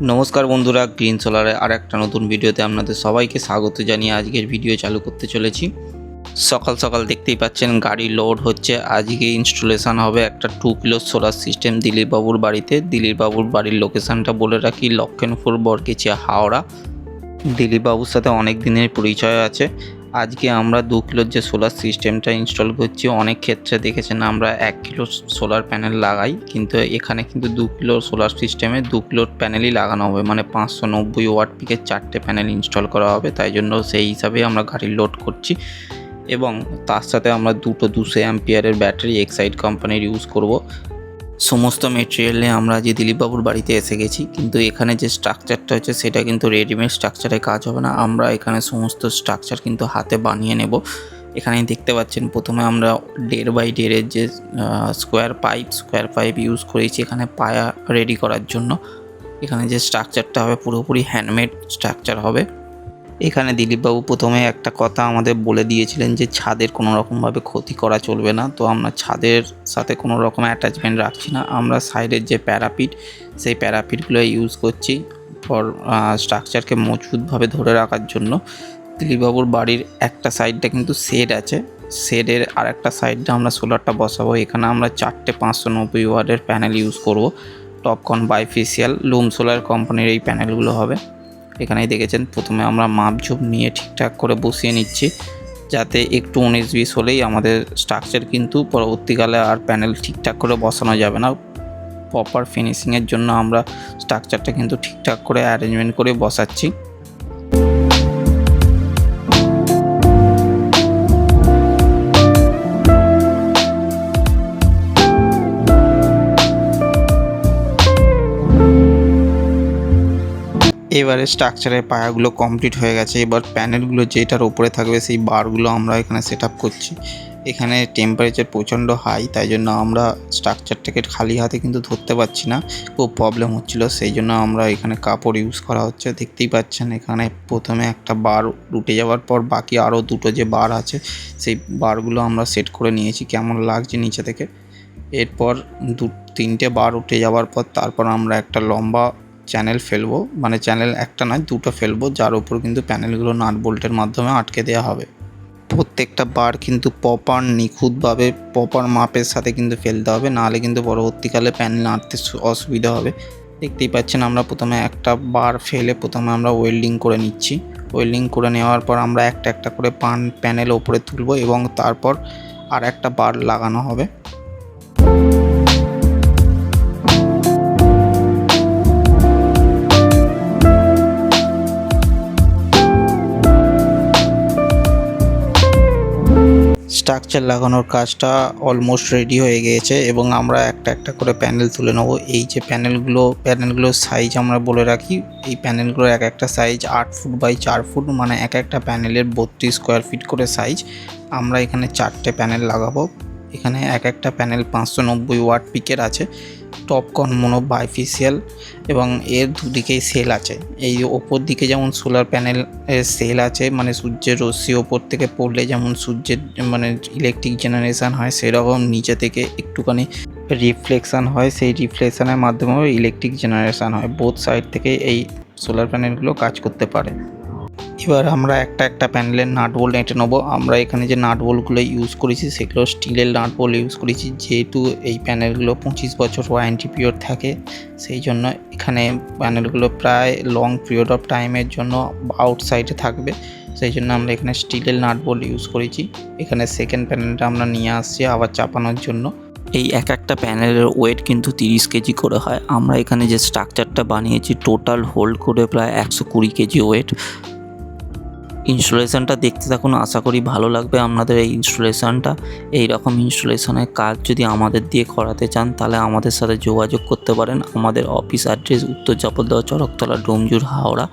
নমস্কার বন্ধুরা, গ্রিন সোলারের আর একটা নতুন ভিডিওতে আপনাদের সবাইকে স্বাগত জানিয়ে আজকের ভিডিও চালু করতে চলেছি। সকাল সকাল দেখতেই পাচ্ছেন গাড়ি লোড হচ্ছে। আজকে ইনস্টলেশন হবে একটা 2 কিলো সোলার সিস্টেম দিলীপ বাবুর বাড়িতে। দিলীপ বাবুর বাড়ির লোকেশানটা বলে রাখি, লক্ষণপুর, বরগেছিয়া, হাওড়া। দিলীপ বাবুর সাথে অনেক দিনের পরিচয় আছে। আজকে আমরা 2 কিলোর যে সোলার সিস্টেমটা ইনস্টল করছি, অনেক ক্ষেত্রে দেখেছেন আমরা 1 কিলো সোলার প্যানেল লাগাই, কিন্তু এখানে কিন্তু 2 কিলো সোলার সিস্টেমে 2 কিলোর প্যানেলই লাগানো হবে, মানে 590 ওয়াট পিকের 4টে প্যানেল ইনস্টল করা হবে। তাই জন্য সেই হিসাবে আমরা গাড়ি লোড করছি এবং তার সাথে আমরা দুটো 200 অ্যাম্পিয়ারের ব্যাটারি এক্সাইড কোম্পানির ইউজ করব। সমস্ত মেটেরিয়ালে আমরা যে দিলীপবাবুর বাড়িতে এসে গেছি, কিন্তু এখানে যে স্ট্রাকচারটা হচ্ছে সেটা কিন্তু রেডিমেড স্ট্রাকচারে কাজ হবে না। আমরা এখানে সমস্ত স্ট্রাকচার কিন্তু হাতে বানিয়ে নেব। এখানে দেখতে পাচ্ছেন প্রথমে আমরা 1.5x1.5 যে স্কোয়ার পাইপ ইউজ করেছি এখানে পায়া রেডি করার জন্য। এখানে যে স্ট্রাকচারটা হবে পুরোপুরি হ্যান্ডমেড স্ট্রাকচার হবে। এখানে দিলীপবাবু প্রথমে একটা কথা আমাদের বলে দিয়েছিলেন যে ছাদের কোনো রকমভাবে ক্ষতি করা চলবে না। তো আমরা ছাদের সাথে কোনো রকম অ্যাটাচমেন্ট রাখছি না, আমরা সাইডের যে প্যারাপিট সেই প্যারাপিটগুলো ইউজ করছি ফর স্ট্রাকচারকে মজবুতভাবে ধরে রাখার জন্য। দিলীপবাবুর বাড়ির একটা সাইডটা কিন্তু শেড আছে, শেডের আর একটা সাইডটা আমরা সোলারটা বসাবো। এখানে আমরা 4টে 590 ওয়াটের প্যানেল ইউজ করব। টপকন বাইফেসিয়াল লুম সোলার কোম্পানির এই প্যানেলগুলো হবে। এখানেই দেখেছেন প্রথমে আমরা মাপঝোপ নিয়ে ঠিকঠাক করে বসিয়ে নিচ্ছি, যাতে একটু 19-20 হলেই আমাদের স্ট্রাকচার কিন্তু পরবর্তীকালে আর প্যানেল ঠিকঠাক করে বসানো যাবে না। প্রপার ফিনিশিংয়ের জন্য আমরা স্ট্রাকচারটা কিন্তু ঠিকঠাক করে অ্যারেঞ্জমেন্ট করে বসাচ্ছি। এবারে স্ট্রাকচারের পায়াগুলো কমপ্লিট হয়ে গেছে। এবার প্যানেলগুলো যেটার উপরে থাকবে সেই বারগুলো আমরা এখানে সেট আপ করছি। এখানে টেম্পারেচার প্রচণ্ড হাই, তাই জন্য আমরা স্ট্রাকচারটাকে খালি হাতে কিন্তু ধরতে পারছি না, খুব প্রবলেম হচ্ছিল। সেই জন্য আমরা এখানে কাপড় ইউজ করা হচ্ছে। দেখতেই পাচ্ছেন এখানে প্রথমে একটা বার উঠে যাওয়ার পর বাকি আরও দুটো যে বার আছে সেই বারগুলো আমরা সেট করে নিয়েছি কেমন লাগছে নিচে থেকে। এরপর 2-3টে বার উঠে যাওয়ার পর তারপর আমরা একটা লম্বা চ্যানেল ফেলবো, মানে চ্যানেল একটা নয় দুটো ফেলবো, যার উপর কিন্তু প্যানেলগুলো নাট বোল্টের মাধ্যমে আটকে দেওয়া হবে। প্রত্যেকটা বার কিন্তু প্রপার নিখুঁতভাবে প্রপার মাপের সাথে কিন্তু ফেলতে হবে, নাহলে কিন্তু পরবর্তীকালে প্যানেল আঁটতে অসুবিধা হবে। দেখতেই পাচ্ছেন আমরা প্রথমে একটা বার ফেলে প্রথমে আমরা ওয়েল্ডিং করে নিচ্ছি। ওয়েল্ডিং করে নেওয়ার পর আমরা একটা একটা করে প্যানেল ওপরে তুলব এবং তারপর আর একটা বার লাগানো হবে। স্ট্রাকচার লাগানোর কাজটা অলমোস্ট রেডি হয়ে গিয়েছে এবং আমরা একটা একটা করে প্যানেল তুলে নেব। এই যে প্যানেলগুলোর সাইজ আমরা বলে রাখি, এই প্যানেলগুলোর এক একটা সাইজ 8 ফুট বাই 4 ফুট, মানে এক একটা প্যানেলের 32 স্কোয়ার ফিট করে সাইজ। আমরা এখানে 4টে প্যানেল লাগাবো। এখানে এক একটা প্যানেল 590 ওয়াট পিকের আছে, টপকন মোনো বাইফেসিয়াল, এবং এর দুদিকেই সেল আছে। এই ওপর দিকে যেমন সোলার প্যানেল সেল আছে, মানে সূর্যের রশ্মি ওপর থেকে পড়লে যেমন সূর্যের মানে ইলেকট্রিক জেনারেশান হয়, সেরকম নিচে থেকে একটুখানি রিফ্লেকশান হয়, সেই রিফ্লেকশানের মাধ্যমেও ইলেকট্রিক জেনারেশান হয়। বোথ সাইড থেকে এই সোলার প্যানেলগুলো কাজ করতে পারে। এবার আমরা একটা একটা প্যানেলের নাট বোল্ট এঁটে নেবো। আমরা এখানে যে নাট বোল্টগুলো ইউজ করেছি সেগুলো স্টিলের নাট বোল্ট ইউজ করেছি, যেহেতু এই প্যানেলগুলো 25 বছর ওয়ারেন্টি পিরিয়ড থাকে, সেই জন্য এখানে প্যানেলগুলো প্রায় লং পিরিয়ড অফ টাইমের জন্য আউটসাইডে থাকবে, সেই জন্য আমরা এখানে স্টিলের নাট বোল্ট ইউজ করেছি। এখানে সেকেন্ড প্যানেলটা আমরা নিয়ে আসছি আবার চাপানোর জন্য। এই এক একটা প্যানেলের ওয়েট কিন্তু 30 কেজি করে হয়। আমরা এখানে যে স্ট্রাকচারটা বানিয়েছি টোটাল হোল্ড করে প্রায় 120 কেজি ওয়েট। ইনস্টলেশনটা দেখতে থাকুন, আশা করি ভালো লাগবে আপনাদের এই ইনস্টলেশনটা। এই রকম ইনস্টলেশনের কাজ যদি আমাদের দিয়ে করাতে চান তাহলে আমাদের সাথে যোগাযোগ করতে পারেন। আমাদের অফিস অ্যাড্রেস উত্তর চাপলদহ, চরকতলা, ডোমজুর, হাওড়া,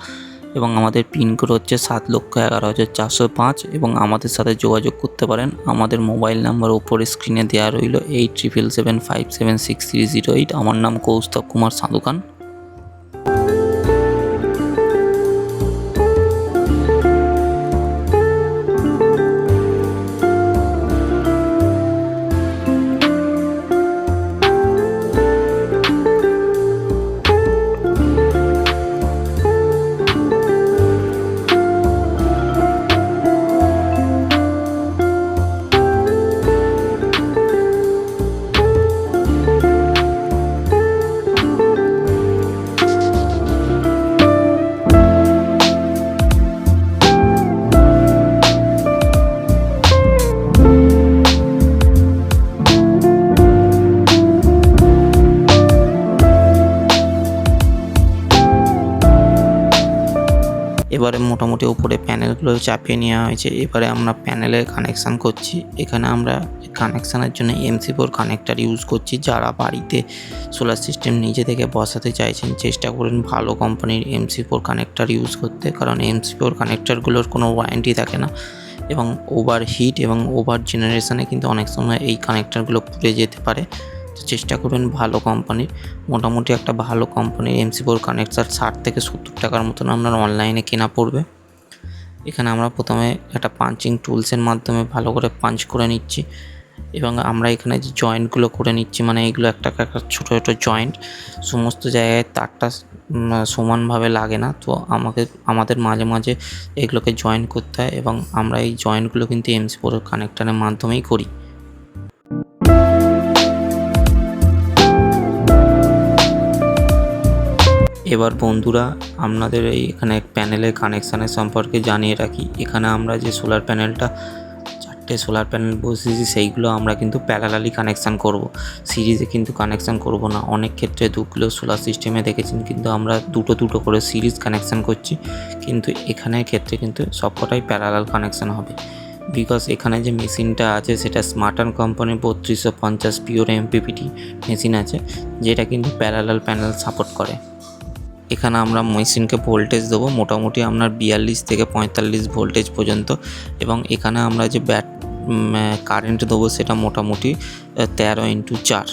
এবং আমাদের পিনকোড হচ্ছে 7,11,405, এবং আমাদের সাথে যোগাযোগ করতে পারেন। আমাদের মোবাইল নাম্বার ওপরে স্ক্রিনে দেওয়া রইল 8777576308। আমার নাম কৌস্তব কুমার সাধুখান। এবারে মোটামুটি উপরে প্যানেলগুলো চাপিয়ে নেওয়া হয়েছে। এবারে আমরা প্যানেলে কানেকশান করছি। এখানে আমরা কানেকশানের জন্য MC4 কানেক্টার ইউজ করছি। যারা বাড়িতে সোলার সিস্টেম নিজে থেকে বসাতে চাইছেন চেষ্টা করুন ভালো কোম্পানির MC4 কানেক্টার ইউজ করতে, কারণ MC4 কানেক্টারগুলোর কোনো ওয়ারেন্টি থাকে না এবং ওভার হিট এবং ওভার জেনারেশনে কিন্তু অনেক সময় এই কানেক্টারগুলো পুড়ে যেতে পারে। তো চেষ্টা করুন ভালো কোম্পানির, মোটামুটি একটা ভালো কোম্পানির MC4 কানেক্টার 60 থেকে 70 টাকার মতন আপনার অনলাইনে কেনা পড়বে। এখানে আমরা প্রথমে একটা পাঞ্চিং টুলসের মাধ্যমে ভালো করে পাঞ্চ করে নিচ্ছি এবং আমরা এখানে যে জয়েন্টগুলো করে নিচ্ছি, মানে এইগুলো একটা ছোটো ছোটো জয়েন্ট, সমস্ত জায়গায় তারটা সমানভাবে লাগে না, তো আমাদের মাঝে মাঝে এগুলোকে জয়েন করতে হয় এবং আমরা এই জয়েন্টগুলো কিন্তু MC4 কানেক্টারের মাধ্যমেই করি। এবার বন্ধুরা আপনাদের এখানে প্যানেলের কানেকশানের সম্পর্কে জানিয়ে রাখি। এখানে আমরা যে সোলার প্যানেলটা 4টে সোলার প্যানেল বসিয়েছি সেইগুলো আমরা কিন্তু প্যারালালি কানেকশান করব, সিরিজে কিন্তু কানেকশান করব না। অনেক ক্ষেত্রে 2 কিলো সোলার সিস্টেমে দেখেছেন কিন্তু আমরা দুটো করে সিরিজ কানেকশান করছি, কিন্তু এখানের ক্ষেত্রে কিন্তু সবকটাই প্যারালাল কানেকশান হবে। বিকজ এখানে যে মেশিনটা আছে সেটা স্মার্টান কোম্পানির 3250 পিওর MPPT মেশিন আছে, যেটা কিন্তু প্যারালাল প্যানেল সাপোর্ট করে। এখানে আমরা মেশিনকে ভোল্টেজ দেবো মোটামুটি আপনার 42 থেকে 45 ভোল্টেজ পর্যন্ত, এবং এখানে আমরা যে কারেন্ট দেবো সেটা মোটামুটি 13x4,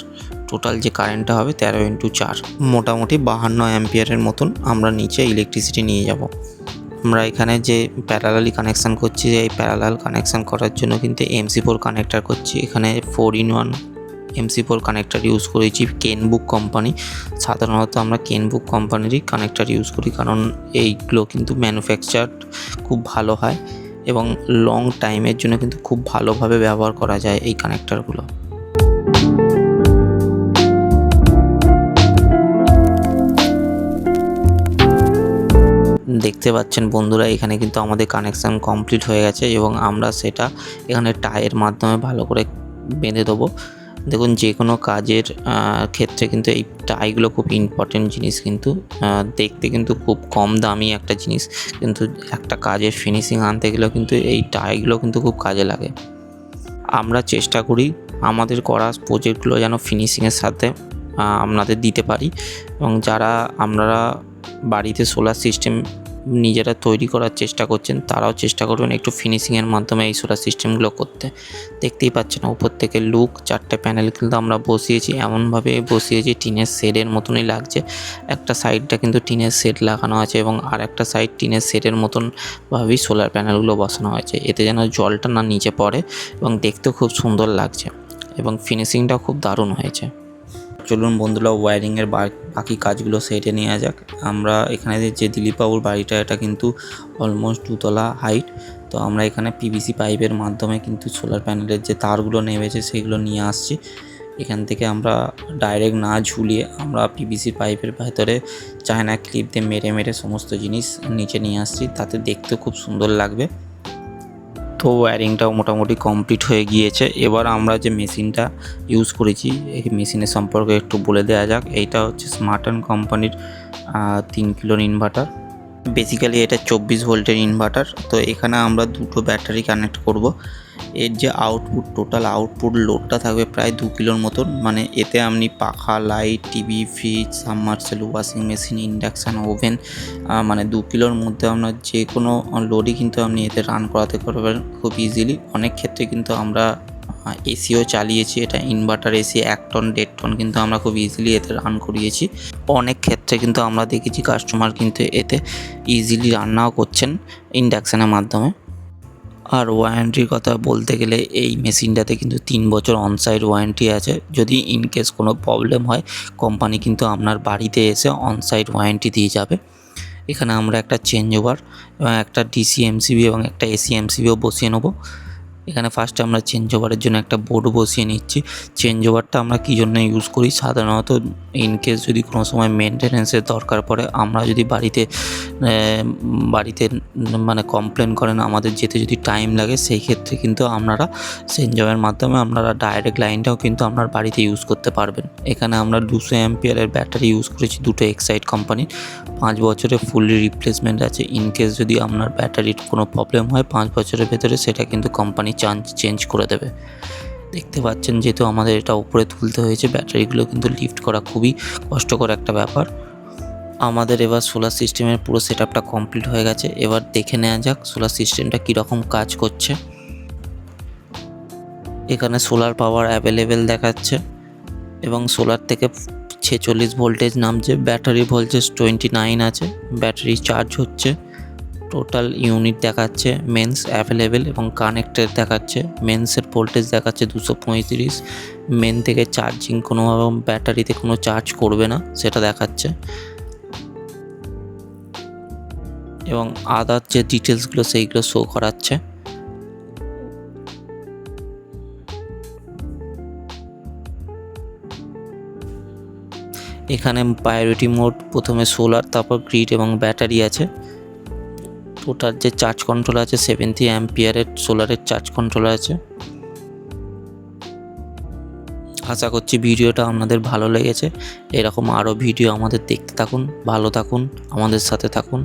টোটাল যে কারেন্টটা হবে 13x4, মোটামুটি 52 অ্যাম্পিয়ারের মতন আমরা নিচে ইলেকট্রিসিটি নিয়ে যাব। আমরা এখানে যে প্যারালালি কানেকশান করছি, এই প্যারালাল কানেকশান করার জন্য কিন্তু MC4 কানেক্টার করছি। এখানে 4-in-1 MC4 কানেক্টার ইউজ করেছি কেনবুক কোম্পানি। সাধারণত আমরা কেনবুক কোম্পানিরই কানেক্টার ইউজ করি, কারণ এইগুলো কিন্তু ম্যানুফ্যাকচার খুব ভালো হয় এবং লং টাইমের জন্য কিন্তু খুব ভালোভাবে ব্যবহার করা যায় এই কানেক্টারগুলো। দেখতে পাচ্ছেন বন্ধুরা এখানে কিন্তু আমাদের কানেকশান কমপ্লিট হয়ে গেছে এবং আমরা সেটা এখানে টাইয়ের মাধ্যমে ভালো করে বেঁধে দেবো। দেখুন যে কোনো কাজের ক্ষেত্রে কিন্তু এই টাইগুলো খুব ইম্পর্টেন্ট জিনিস, কিন্তু দেখতে কিন্তু খুব কম দামি একটা জিনিস, কিন্তু একটা কাজের ফিনিশিং আনতে গেলেও কিন্তু এই টাইগুলো কিন্তু খুব কাজে লাগে। আমরা চেষ্টা করি আমাদের করা প্রজেক্টগুলো যেন ফিনিশিংয়ের সাথে আপনাদের দিতে পারি, এবং যারা আপনারা বাড়িতে সোলার সিস্টেম নিজেরা তৈরি করার চেষ্টা করছেন তারাও চেষ্টা করবেন একটু ফিনিশিংয়ের মাধ্যমে এই সোলার সিস্টেমগুলো করতে। দেখতেই পাচ্ছেন উপর থেকে লুক 4টে প্যানেল কিন্তু আমরা বসিয়েছি, এমনভাবে বসিয়েছি টিনের শেডের মতনই লাগছে। একটা সাইডটা কিন্তু টিনের শেড লাগানো আছে এবং আর একটা সাইড টিনের শেডের মতনভাবেই সোলার প্যানেলগুলো বসানো হয়েছে, এতে যেন জলটা না নিচে পড়ে এবং দেখতেও খুব সুন্দর লাগছে এবং ফিনিশিংটাও খুব দারুণ হয়েছে। চলুন বন্ধুরা ওয়্যারিংয়ের বাকি কাজগুলো সেরে নেওয়া যাক। আমরা এখানে যে দিলীপবাবুর বাড়িটা এটা কিন্তু অলমোস্ট 2 তলা হাইট, তো আমরা এখানে PVC পাইপের মাধ্যমে কিন্তু সোলার প্যানেলের যে তারগুলো নেমেছে সেগুলো নিয়ে আসছি। এখান থেকে আমরা ডাইরেক্ট না ঝুলিয়ে আমরা PVC পাইপের ভেতরে চায়না ক্লিপ দিয়ে মেরে সমস্ত জিনিস নিচে নিয়ে আসছি, তাতে দেখতে খুব সুন্দর লাগবে। তো ওয়্যারিংটাও মোটামুটি কমপ্লিট হয়ে গিয়েছে। এবার আমরা যে মেশিনটা ইউজ করেছি এই মেশিনের সম্পর্কে একটু বলে দেওয়া যাক। এইটা হচ্ছে স্মার্টান কোম্পানির 3 কিলোর ইনভার্টার। বেসিক্যালি এটা 24 ভোল্টের ইনভার্টার। তো এখানে আমরা 2টো ব্যাটারি কানেক্ট করব। এর যে আউটপুট টোটাল আউটপুট লোডটা থাকবে প্রায় 2 কিলোর মতন, মানে এতে আপনি পাখা, light, TV, fridge, submersible, washing machine, induction, oven, মানে 2 কিলোর মধ্যে আপনার যে কোনো লোডই কিন্তু আপনি এতে রান করাতে পারবেন খুব ইজিলি। অনেক ক্ষেত্রে কিন্তু আমরা এসিও চালিয়েছি, এটা ইনভার্টার এসি 1 টন 1.5 টন কিন্তু আমরা খুব ইজিলি এতে রান করিয়েছি। অনেক ক্ষেত্রে কিন্তু আমরা দেখেছি কাস্টমার কিন্তু এতে ইজিলি রান্নাও করছেন ইন্ডাকশানের মাধ্যমে। আর ওয়ারেন্টির কথা বলতে গেলে এই মেশিনটাতে কিন্তু 3 বছর অনসাইট ওয়ারেন্টি আছে। যদি ইনকেস কোনো প্রবলেম হয় কোম্পানি কিন্তু আপনার বাড়িতে এসে অনসাইট ওয়ারেন্টি দিয়ে যাবে। এখানে আমরা একটা চেঞ্জ ওভার এবং একটা DC MCB এবং একটা AC MCBও বসিয়ে নেব। এখানে ফার্স্টে আমরা চেঞ্জ ওভারের জন্য একটা বোর্ড বসিয়ে নিচ্ছি। চেঞ্জ ওভারটা আমরা কী জন্য ইউজ করি, সাধারণত ইনকেস যদি কোনো সময় মেনটেন্যান্সের দরকার পড়ে, আমরা যদি বাড়িতে মানে কমপ্লেন করেন আমাদের যেতে যদি টাইম লাগে, সেই ক্ষেত্রে কিন্তু আপনারা চেঞ্জ ওভারের মাধ্যমে আপনারা ডাইরেক্ট লাইনটাও কিন্তু আপনার বাড়িতে ইউজ করতে পারবেন। এখানে আমরা 200 অ্যাম্পিয়ারের ব্যাটারি ইউজ করেছি, দুটো এক্সাইড কোম্পানির। 5 বছরের ফুললি রিপ্লেসমেন্ট আছে। ইনকেস যদি আপনার ব্যাটারির কোনো প্রবলেম হয় 5 বছরের ভেতরে সেটা কিন্তু কোম্পানি চেঞ্জ করে দেবে। দেখতে পাচ্ছেন যেহেতু আমাদের এটা উপরে তুলতে হয়েছে, ব্যাটারিগুলো কিন্তু লিফট করা খুবই কষ্টকর একটা ব্যাপার। আমাদের এবার সোলার সিস্টেমের পুরো সেটআপটা কমপ্লিট হয়ে গেছে। এবার দেখে নেওয়া যাক সোলার সিস্টেমটা কীরকম কাজ করছে। এখানে সোলার পাওয়ার অ্যাভেলেবেল দেখাচ্ছে এবং সোলার থেকে 46 ভোল্টেজ নামছে। ব্যাটারি ভোল্টেজ 29 আছে। ব্যাটারি চার্জ হচ্ছে। টোটাল ইউনিট দেখাচ্ছে। মেন্স অ্যাভেলেবেল এবং কানেক্টেড দেখাচ্ছে। মেন্সের ভোল্টেজ দেখাচ্ছে 235। মেন থেকে চার্জিং কোনোভাবে ব্যাটারিতে কোনো চার্জ করবে না সেটা দেখাচ্ছে। এবং আদার যে ডিটেলসগুলো সেইগুলো শো করাচ্ছে। এখানে প্রায়োরিটি মোড, প্রথমে সোলার, তারপর গ্রিড এবং ব্যাটারি আছে। টোটাল যে চার্জ কন্ট্রোল আছে 70 অ্যাম্পিয়ারের সোলারের চার্জ কন্ট্রোল আছে। আশা করছি ভিডিওটা আপনাদের ভালো লেগেছে। এরকম আরও ভিডিও আমাদের দেখতে থাকুন, ভালো থাকুন, আমাদের সাথে থাকুন।